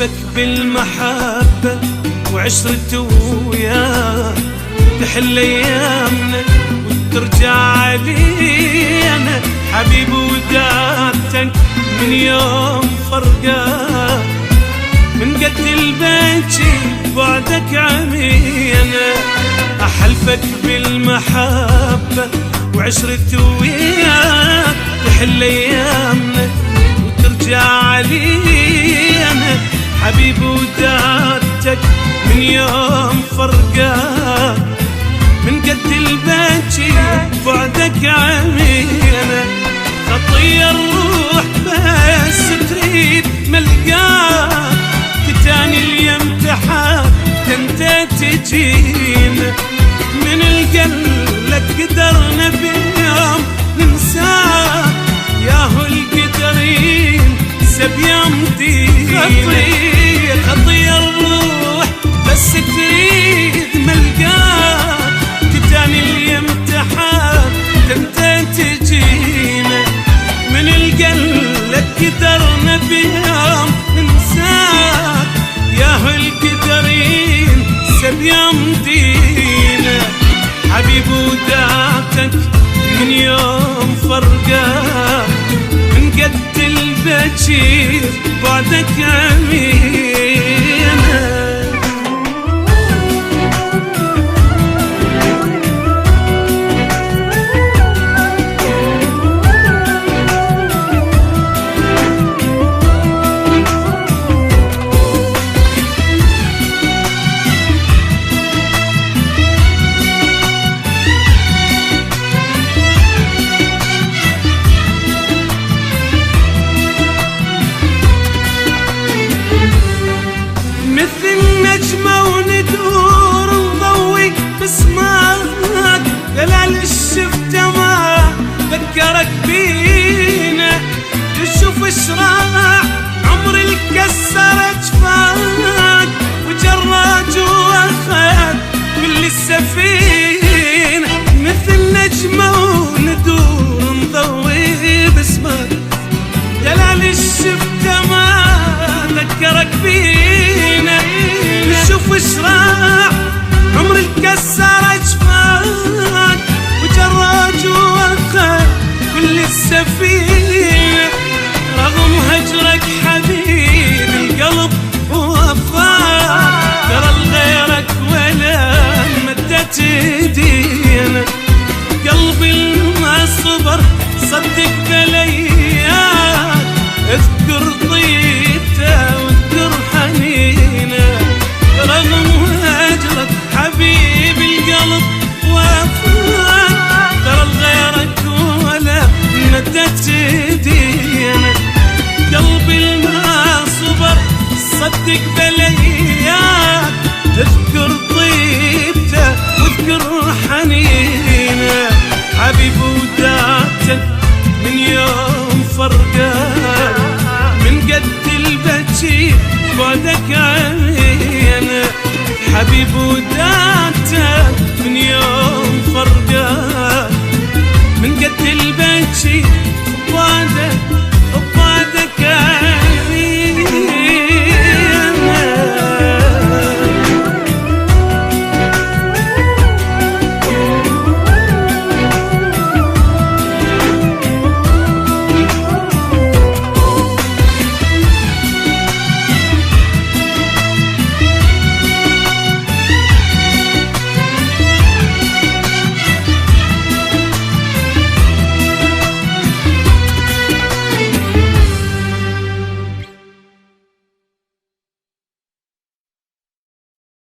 أحلفك بالمحبة وعشرة وياك تحل أيامنا وترجع علينا حبيب ودادتك من يوم فرقاك من قد البكي بعدك عمينا. أحلفك بالمحبة وعشرة وياك تحل أيامنا وترجع علينا حبيب ودادتك من يوم فرقاك من قد البكي بعدك عمينا. خطية الروح بس تريد ملقاك تاني اليوم تحات انت تجينا من القلب قدرنا بيوم ننساك ياهو القدرين سب يمدينا. خطية الروح بس تريد ملقاك تاني اليوم تحات انت تجينا من القلب قدرنا بيوم ننساك ياهو القدرين سب يمدينا. حبيب ودادتك من يوم فرقاك من قد البكي بعدك عمينا. مثل نجمة وندور نضوي باسمك دلال الشفتة ما ذكرك بينا. تشوف اشراع عمر الكسر اجفاك وجرى جوا خد كل السفينة. مثل نجمة وندور نضوي باسمك دلال الشفتة ما ذكرك بينا. شوف اشراع عمر الكسر اجفاك وجرى جوا كل السفينة. رغم هجرك حبيب القلب ووفاك ترى لغيرك ولا مدت ايدينا. قلبي ما صبر صدق بلياك اذكر طيبته واذكر حنينه. رغم هجرك حبيب القلب وفاك ترى لغيرك ولا مدت ايدينا. قلبي ما صبر صدق بلياك اذكر طيبته واذكر حنينه. حبيب ودادتك من يوم فرقاك من قد البكي بعدك عمينا. حبيب ودادتك من يوم فرقاك من قد البكي بعدك